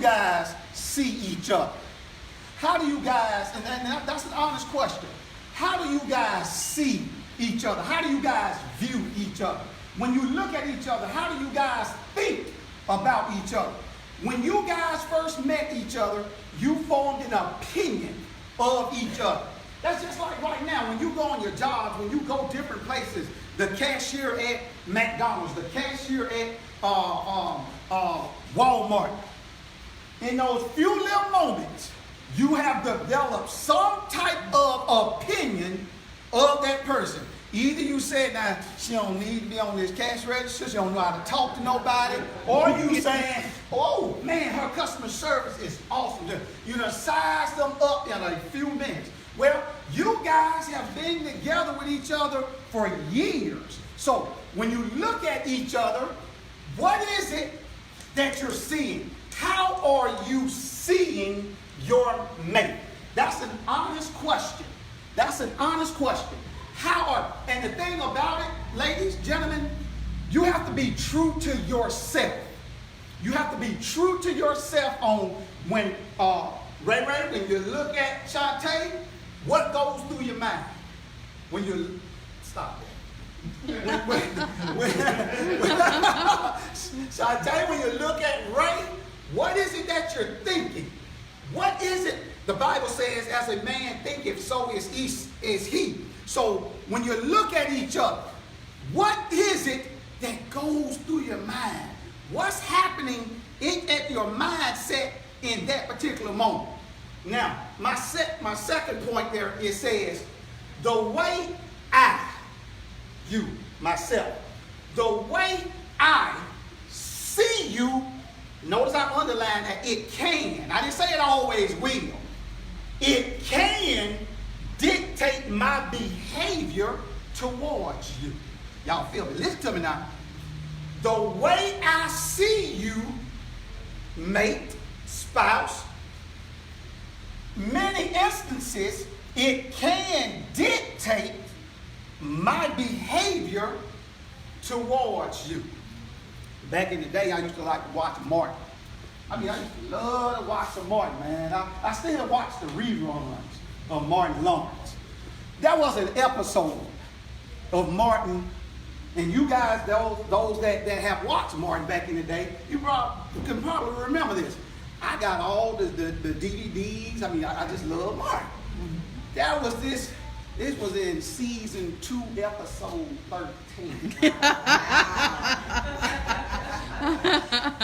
guys see each other? How do you guys, and that's an honest question, how do you guys see each other? How do you guys view each other? When you look at each other, how do you guys think about each other? When you guys first met each other, you formed an opinion of each other. That's just like right now, when you go on your jobs, when you go different places, the cashier at McDonald's, the cashier at Walmart, in those few little moments, you have developed some type of opinion of that person. Either you said, now, she don't need to be on this cash register, she don't know how to talk to nobody, or you saying, oh man, her customer service is awesome. You done sized them up in a few minutes. Well, you guys have been together with each other for years. So when you look at each other, what is it that you're seeing? How are you seeing your mate? That's an honest question. That's an honest question. And the thing about it, ladies, gentlemen, you have to be true to yourself. You have to be true to yourself on when, Ray, when you look at Shantae, what goes through your mind? When you, stop that. Shantae, when you look at Ray, what is it that you're thinking? What is it? The Bible says, as a man thinketh, so is he. So when you look at each other, what is it that goes through your mind? What's happening at your mindset in that particular moment? Now, my second point there, it says, the way the way I see you, notice I underlined that it can. I didn't say it always will. It can dictate my behavior towards you. Y'all feel me? Listen to me now. The way I see you, mate, spouse, many instances, it can dictate my behavior towards you. Back in the day, I used to like to watch Martin. I used to love to watch some Martin, man. I still watch the reruns of Martin Lawrence. There was an episode of Martin, and you guys, those that have watched Martin back in the day, you can probably remember this. I got all the DVDs. I just love Martin. There was this was in season 2, episode 13.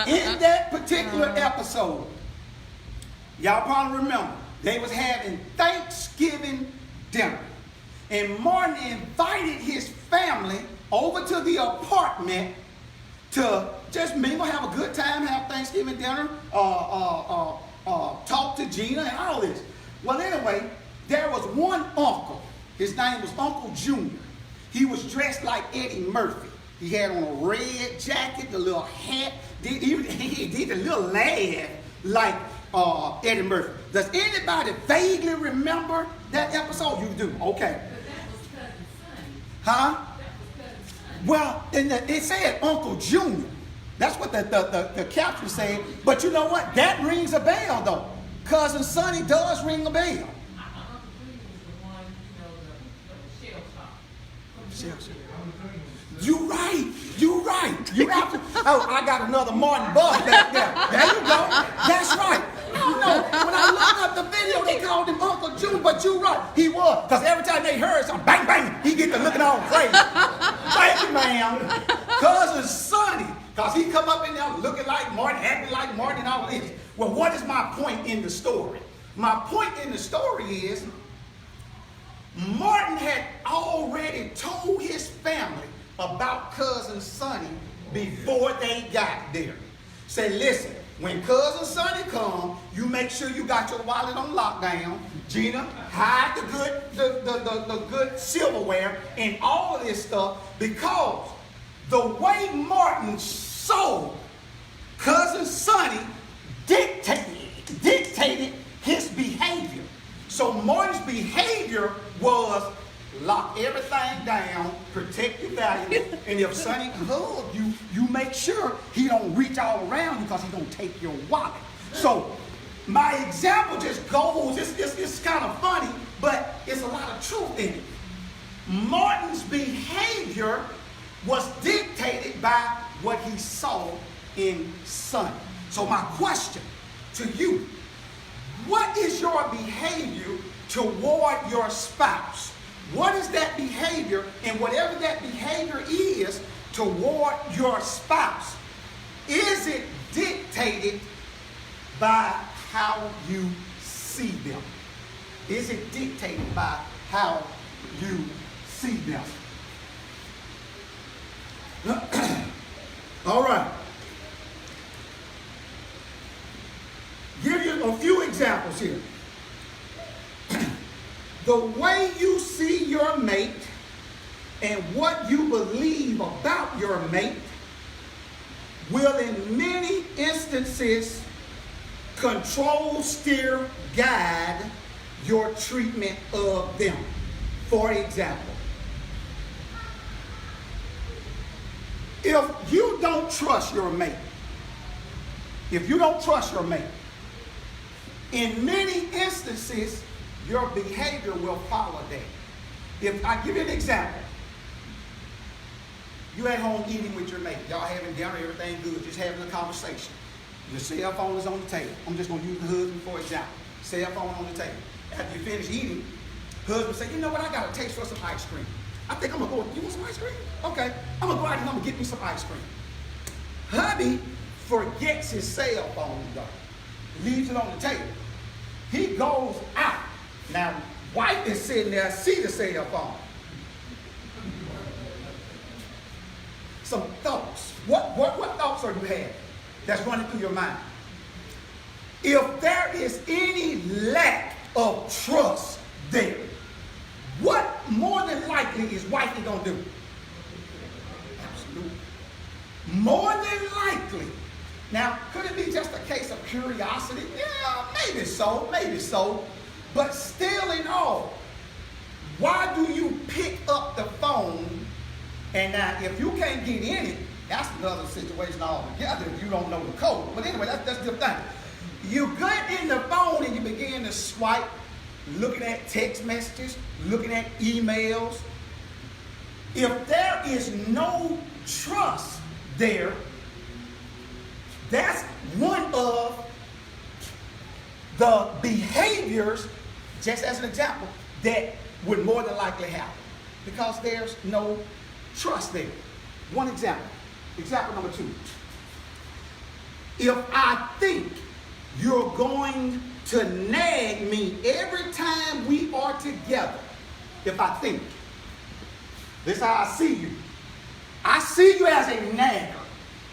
In that particular episode, y'all probably remember, they was having Thanksgiving dinner. And Martin invited his family over to the apartment to just mingle, have a good time, have Thanksgiving dinner, talk to Gina and all this. Well, anyway, there was one uncle. His name was Uncle Junior. He was dressed like Eddie Murphy. He had on a red jacket, the little hat. He did a little laugh like Eddie Murphy. Does anybody vaguely remember that episode? You do. Okay. But that was Cousin Sonny. Huh? That was Cousin Sonny. Well, it said Uncle Junior. That's what the caption said. But you know what? That rings a bell, though. Cousin Sonny does ring a bell. Uncle Junior was the one, the shell shock. You right. You have to. Oh, I got another Martin Buzz back there. There you go. That's right. I don't know. When I looked up the video, they called him Uncle Junior, but you right. He was. Because every time they heard something, bang, bang, he get to looking all crazy. Thank you, ma'am. Cousin Sonny. Because he come up in there looking like Martin, acting like Martin and all this. Well, what is my point in the story? My point in the story is Martin had already told his family about Cousin Sonny before they got there. Say, listen, when Cousin Sonny come, you make sure you got your wallet on lockdown. Gina, hide the good silverware and all of this stuff, because the way Martin saw Cousin Sonny dictated his behavior. So Martin's behavior was lock everything down, protect your valuables, and if Sonny hugs you, you make sure he don't reach all around you because he don't take your wallet. So my example just goes, it's kind of funny, but it's a lot of truth in it. Martin's behavior was dictated by what he saw in Sonny. So my question to you, what is your behavior toward your spouse? What is that behavior, and whatever that behavior is toward your spouse, is it dictated by how you see them? Is it dictated by how you see them? All right. Give you a few examples here. The way you see your mate and what you believe about your mate will in many instances control, steer, guide your treatment of them. For example, if you don't trust your mate, in many instances, your behavior will follow that. If I give you an example, you at home eating with your mate, y'all having dinner, everything good, just having a conversation. Your cell phone is on the table. I'm just going to use the husband for example. Cell phone on the table. After you finish eating, husband say, you know what, I got a taste for some ice cream. I think I'm going to go, you want some ice cream? Okay, I'm going to go out and I'm going to get me some ice cream. Hubby forgets his cell phone though. Leaves it on the table. He goes out. Now, wife is sitting there, see the cell phone. Some thoughts. What thoughts are you having that's running through your mind? If there is any lack of trust there, what more than likely is wifey gonna do? Absolutely. More than likely. Now, could it be just a case of curiosity? Yeah, maybe so. But still in all, why do you pick up the phone? And now, if you can't get in it, that's another situation altogether if you don't know the code. But anyway, that's the thing. You get in the phone and you begin to swipe, looking at text messages, looking at emails. If there is no trust there, that's one of the behaviors, just as an example, that would more than likely happen because there's no trust there. One example. Example number 2. If I think you're going to nag me every time we are together, if I think, this is how I see you. I see you as a nagger.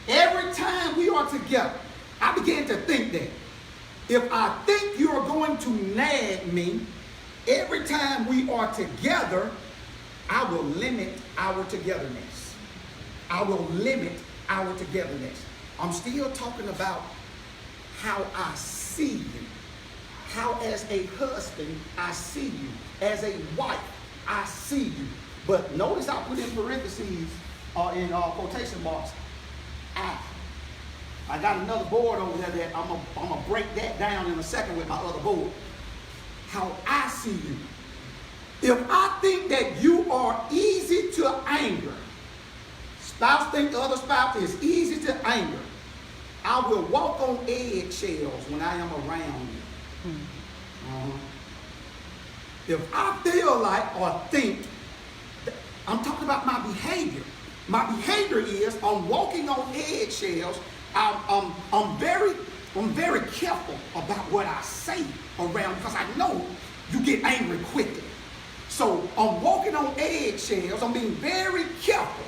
Every time we are together, I begin to think that. If I think you're going to nag me every time we are together, I will limit our togetherness. I'm still talking about how I see you. How as a husband, I see you. As a wife, I see you. But notice I put in parentheses or in quotation marks, I got another board over there that I'm gonna break that down in a second with my other board. How I see you. If I think that you are easy to anger, spouse think the other spouse is easy to anger, I will walk on eggshells when I am around you. If I feel like or think, I'm talking about my behavior. My behavior is I'm walking on eggshells. I'm very careful about what I say around because I know you get angry quickly. So I'm walking on eggshells. I'm being very careful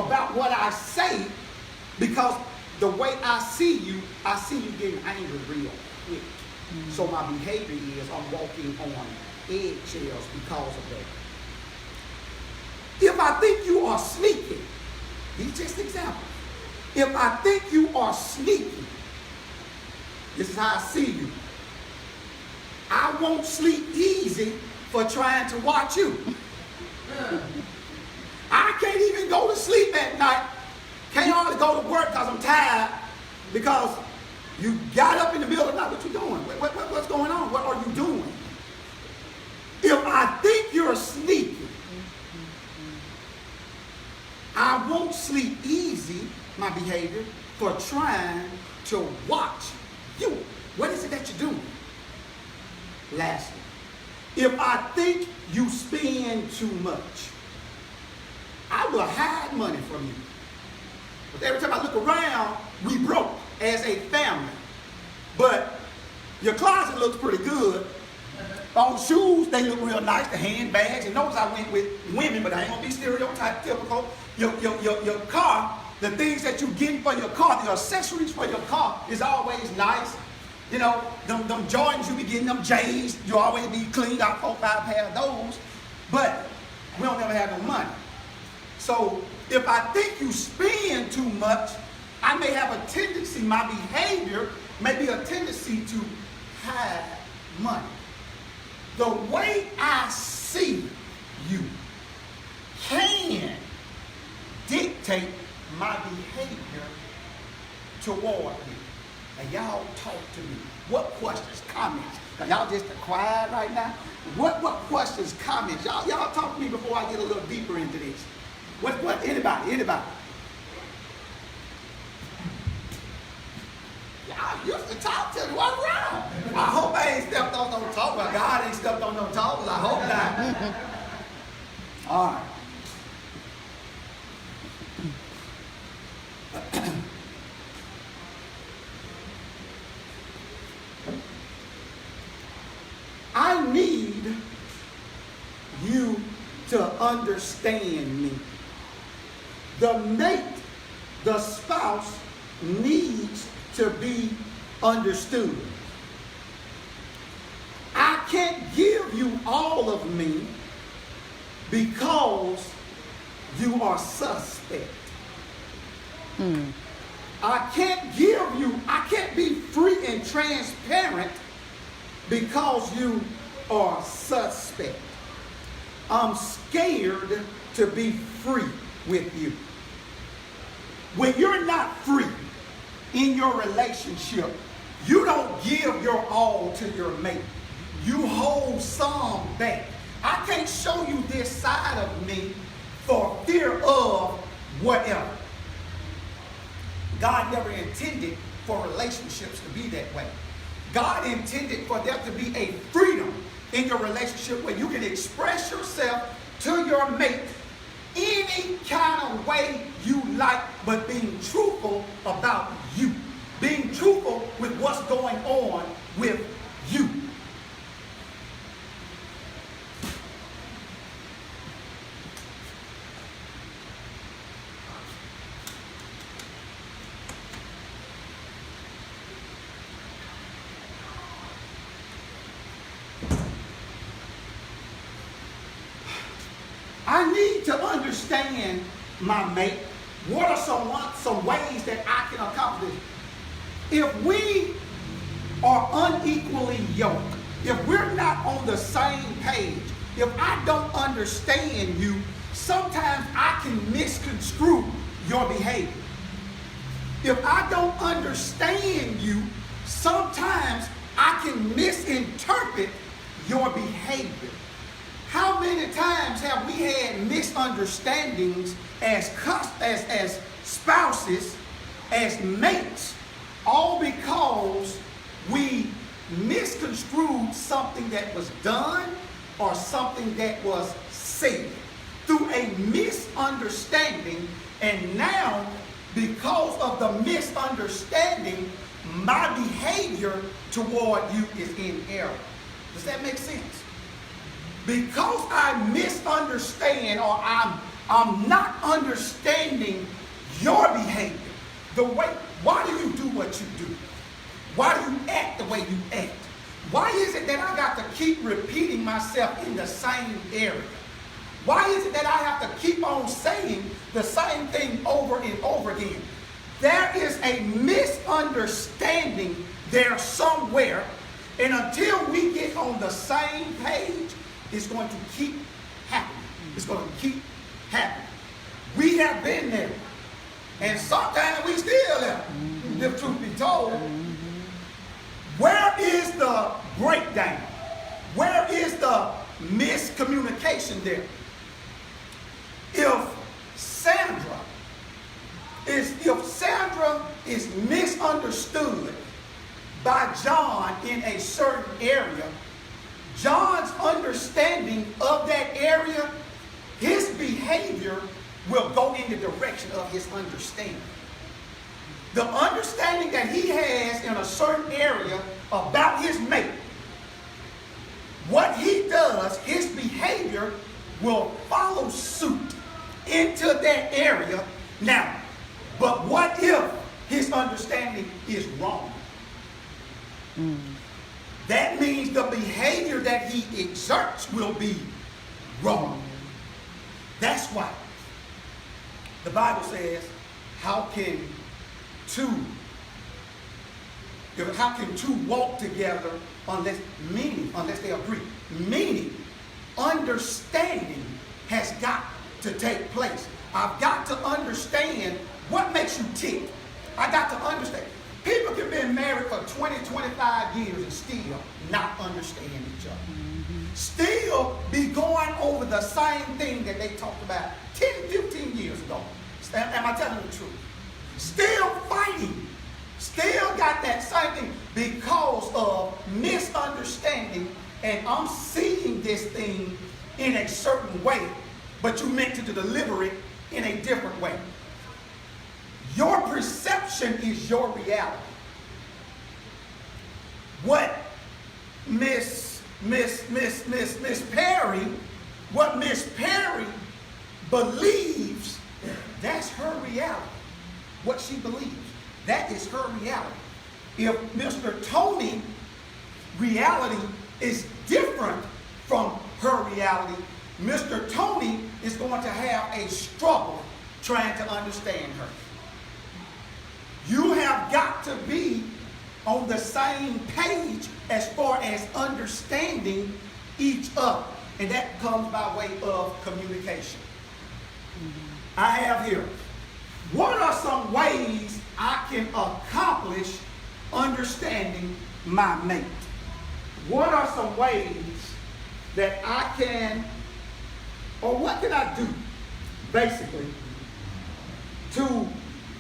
about what I say because the way I see you getting angry real quick. So my behavior is I'm walking on eggshells because of that. If I think you are sneaky, these just examples. If I think you are sneaky, this is how I see you. I won't sleep easy for trying to watch you. I can't even go to sleep at night. Can't hardly go to work because I'm tired because you got up in the middle of the my behavior for trying to watch you. What is it that you're doing? Lastly, if I think you spend too much, I will hide money from you. But every time I look around, we broke as a family. But your closet looks pretty good. On shoes, they look real nice, the handbags. And notice I went with women, but I ain't gonna be stereotypical. Your car, the things that you're getting for your car, the accessories for your car is always nice. You know, them Jordans, you be getting them J's, you always be cleaned out 4 or 5 pair of those. But we don't ever have no money. So if I think you spend too much, I may have a tendency, my behavior may be a tendency to hide money. The way I see you can dictate my behavior toward you. And y'all talk to me. What questions, comments? Now, y'all just quiet right now. What questions, comments? Y'all talk to me before I get a little deeper into this. What? Anybody? Y'all used to talk to me. What's wrong? I hope I ain't stepped on no toes. Well, God ain't stepped on no toes. I hope not. All right. I need you to understand me. The mate, the spouse, needs to be understood. I can't give you all of me because you are suspect. I can't be free and transparent because you are suspect. I'm scared to be free with you. When you're not free in your relationship, you don't give your all to your mate. You hold some back. I can't show you this side of me for fear of whatever. God never intended for relationships to be that way. God intended for there to be a freedom in your relationship where you can express yourself to your mate any kind of way you like, but being truthful about you. Being truthful with what's going on with you. I need to understand my mate. What are some ways that I can accomplish? If we are unequally yoked, if we're not on the same page, if I don't understand you, sometimes I can misconstrue your behavior. If I don't understand you, sometimes I can misinterpret your behavior. How many times have we had misunderstandings as spouses, as mates, all because we misconstrued something that was done or something that was said through a misunderstanding, and now because of the misunderstanding, my behavior toward you is in error. Does that make sense? Because I misunderstand or I'm not understanding your behavior, why do you do what you do? Why do you act the way you act? Why is it that I got to keep repeating myself in the same area? Why is it that I have to keep on saying the same thing over and over again? There is a misunderstanding there somewhere, and until we get on the same page, it's going to keep happening. It's going to keep happening. We have been there, and sometimes we still there, if truth be told. Where is the breakdown? Where is the miscommunication there? If Sandra is misunderstood by John in a certain area, John's understanding of that area, his behavior will go in the direction of his understanding. The understanding that he has in a certain area about his mate, what he does, his behavior will follow suit into that area. Now, but what if his understanding is wrong? That means the behavior that he exerts will be wrong. That's why the Bible says, how can two walk together unless they agree? Meaning, understanding has got to take place. I've got to understand what makes you tick. I got to understand. People can be married for 20, 25 years and still not understand each other. Still be going over the same thing that they talked about 10, 15 years ago. Am I telling the truth? Still fighting. Still got that same thing because of misunderstanding, and I'm seeing this thing in a certain way, but you meant to deliver it in a different way. Your perception is your reality. What Miss Perry believes, that's her reality. What she believes, that is her reality. If Mr. Tony's reality is different from her reality, Mr. Tony is going to have a struggle trying to understand her. You have got to be on the same page as far as understanding each other. And that comes by way of communication. I have here, what are some ways I can accomplish understanding my mate? What are some ways that I can, or what can I do, basically, to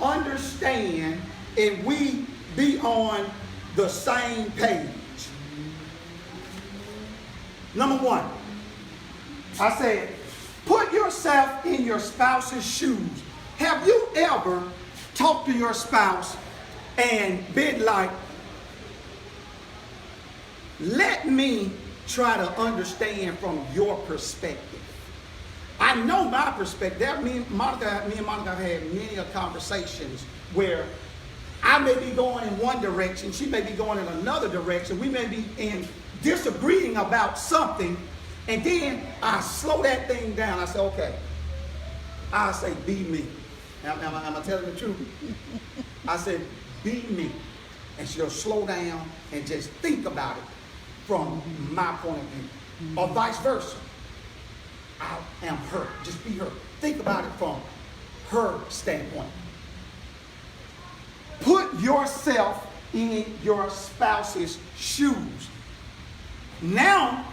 understand and we be on the same page? Number one, I said, put yourself in your spouse's shoes. Have you ever talked to your spouse and been like, let me try to understand from your perspective? I know my perspective. Me and Monica have had many conversations where I may be going in one direction, she may be going in another direction. We may be disagreeing about something, and then I slow that thing down. I say, okay. I say, be me. Am I telling the truth? I said, be me. And she'll slow down and just think about it from my point of view. Or vice versa. I am her. Just be her. Think about it from her standpoint. Put yourself in your spouse's shoes. Now,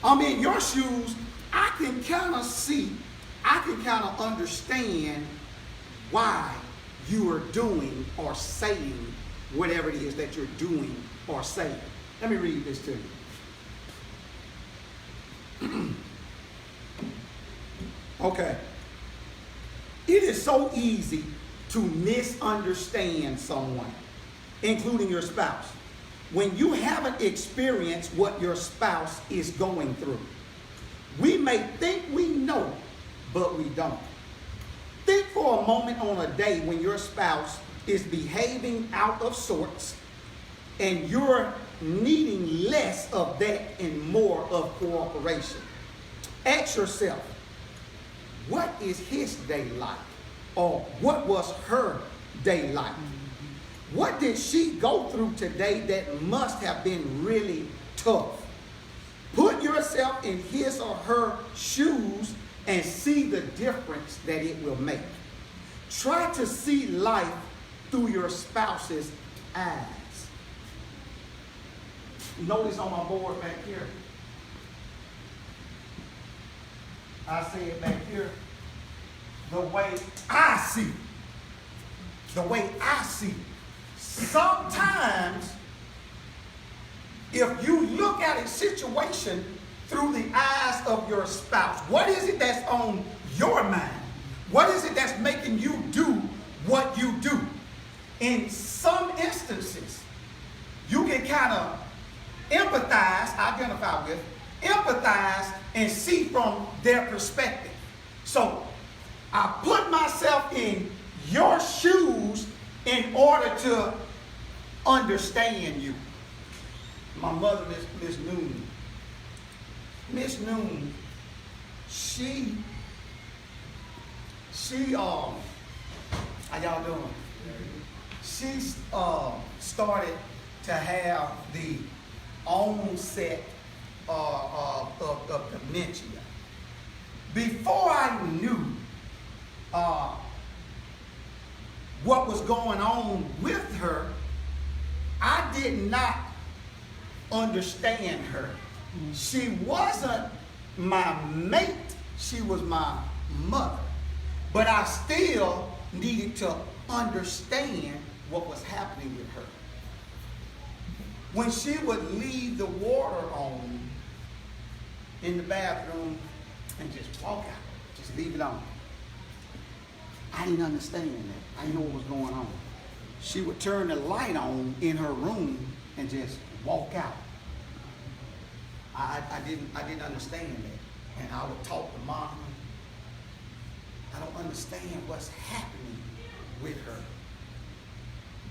I'm in your shoes. I can kind of see, I can kind of understand why you are doing or saying whatever it is that you're doing or saying. Let me read this to you. Okay. It is so easy to misunderstand someone, including your spouse, when you haven't experienced what your spouse is going through. We may think we know, but we don't. Think for a moment on a day when your spouse is behaving out of sorts and you're needing less of that and more of cooperation. Ask yourself, what is his day like? Or what was her day like? What did she go through today that must have been really tough? Put yourself in his or her shoes and see the difference that it will make. Try to see life through your spouse's eyes. Notice on my board back here, I say it back here, the way I see. the way I see it. Sometimes, if you look at a situation through the eyes of your spouse, what is it that's on your mind? What is it that's making you do what you do? In some instances, you can kind of empathize, identify with, empathize, and see from their perspective. So, I put myself in your shoes in order to understand you. My mother, Miss Noon. Miss Noon, she, how y'all doing? She started to have the onset of dementia. Before I knew what was going on with her, I did not understand her. She wasn't my mate, she was my mother. But I still needed to understand what was happening with her. When she would leave the water on in the bathroom and just walk out, just leave it on. I didn't understand that. I didn't know what was going on. She would turn the light on in her room and just walk out. I didn't understand that. And I would talk to Mom. I don't understand what's happening with her.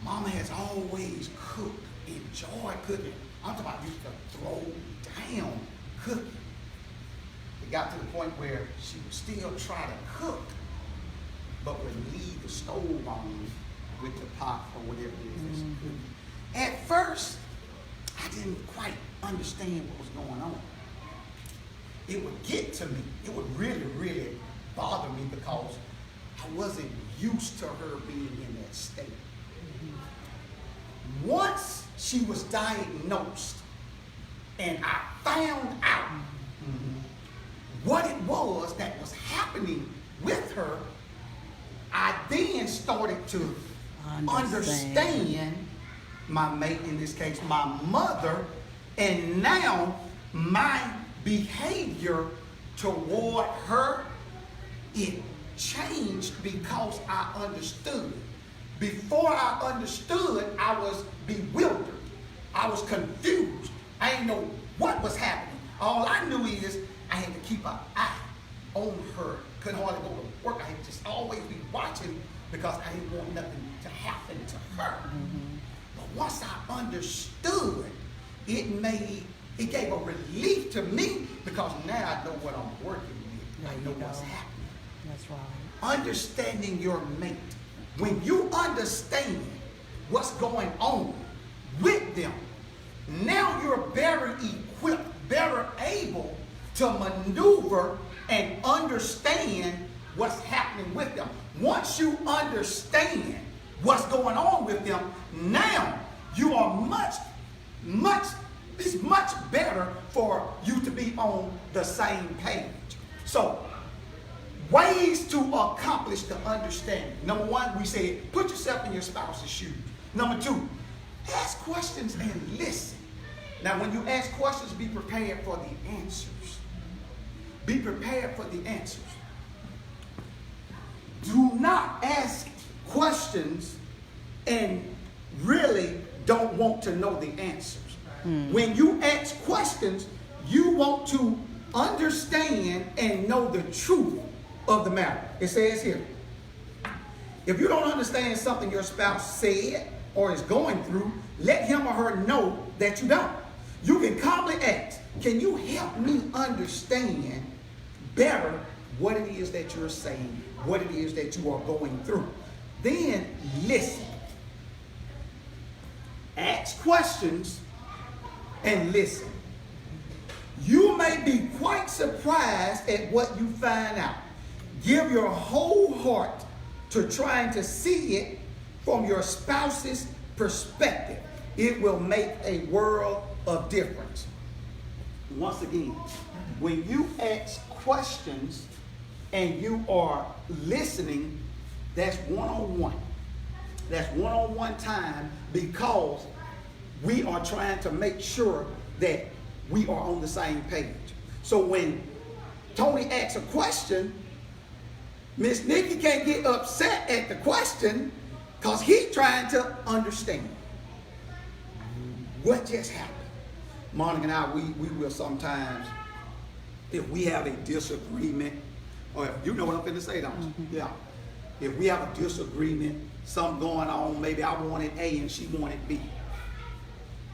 Mama has always cooked, enjoyed cooking. I'm talking about used to throw down cooking. It got to the point where she would still try to cook, but would leave the stove on with the pot or whatever it is. At first, I didn't quite understand what was going on. It would get to me. It would really, really bother me because I wasn't used to her being in that state. Once she was diagnosed and I found out what it was that was happening with her, I then started to understand my mate, in this case, my mother, and now my behavior toward her, it changed because I understood. Before I understood, I was bewildered. I was confused. I didn't know what was happening. All I knew is I had to keep an eye on her. Couldn't hardly go to work. I had to just always be watching because I didn't want nothing to happen to her. But once I understood, it gave a relief to me because now I know what I'm working with. I know what's happening. That's right. Understanding your mate. When you understand what's going on with them, now you're better equipped, better able to maneuver and understand what's happening with them. Once you understand what's going on with them, now you are it's much better for you to be on the same page. So, ways to accomplish the understanding. Number one, we said, put yourself in your spouse's shoes. Number two, ask questions and listen. Now, when you ask questions, be prepared for the answers. Be prepared for the answers. Do not ask questions and really don't want to know the answers. When you ask questions, you want to understand and know the truth of the matter. It says here, if you don't understand something your spouse said or is going through, let him or her know that you don't. You can calmly ask, can you help me understand better what it is that you're saying, what it is that you are going through? Then listen. Ask questions and listen. You may be quite surprised at what you find out. Give your whole heart to trying to see it from your spouse's perspective. It will make a world of difference. Once again, when you ask questions and you are listening, that's one-on-one. That's one-on-one time because we are trying to make sure that we are on the same page. So when Tony asks a question, Miss Nikki can't get upset at the question because he's trying to understand what just happened. Monica and I, we will sometimes, if we have a disagreement, or if you know what I'm going to say, don't you? Yeah. If we have a disagreement, something going on, maybe I wanted A and she wanted B,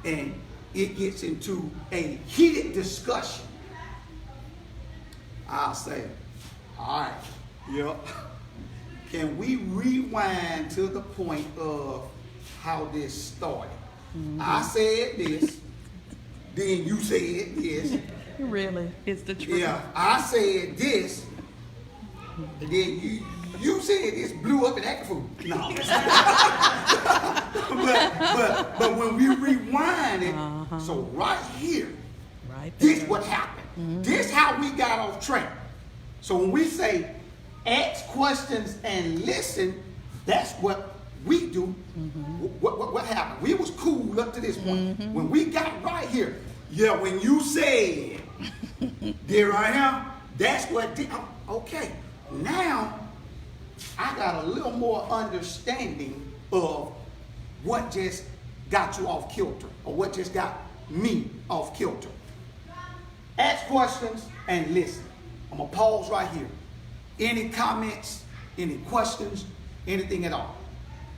and it gets into a heated discussion, I'll say, all right, yep. Can we rewind to the point of how this started? I said this, then you said this. Really, it's the truth. Yeah, I said this, and then you said this, blew up and acted fool. No. but when we rewind it, so right here, Right this there. what happened. This how we got off track. So when we say ask questions and listen, that's what we do. What happened? We was cool up to this point. When we got right here, yeah, when you said, there I am, that's what did. Okay, now I got a little more understanding of what just got you off kilter, or what just got me off kilter. Ask questions and listen. I'm gonna pause right here. Any comments, any questions, anything at all?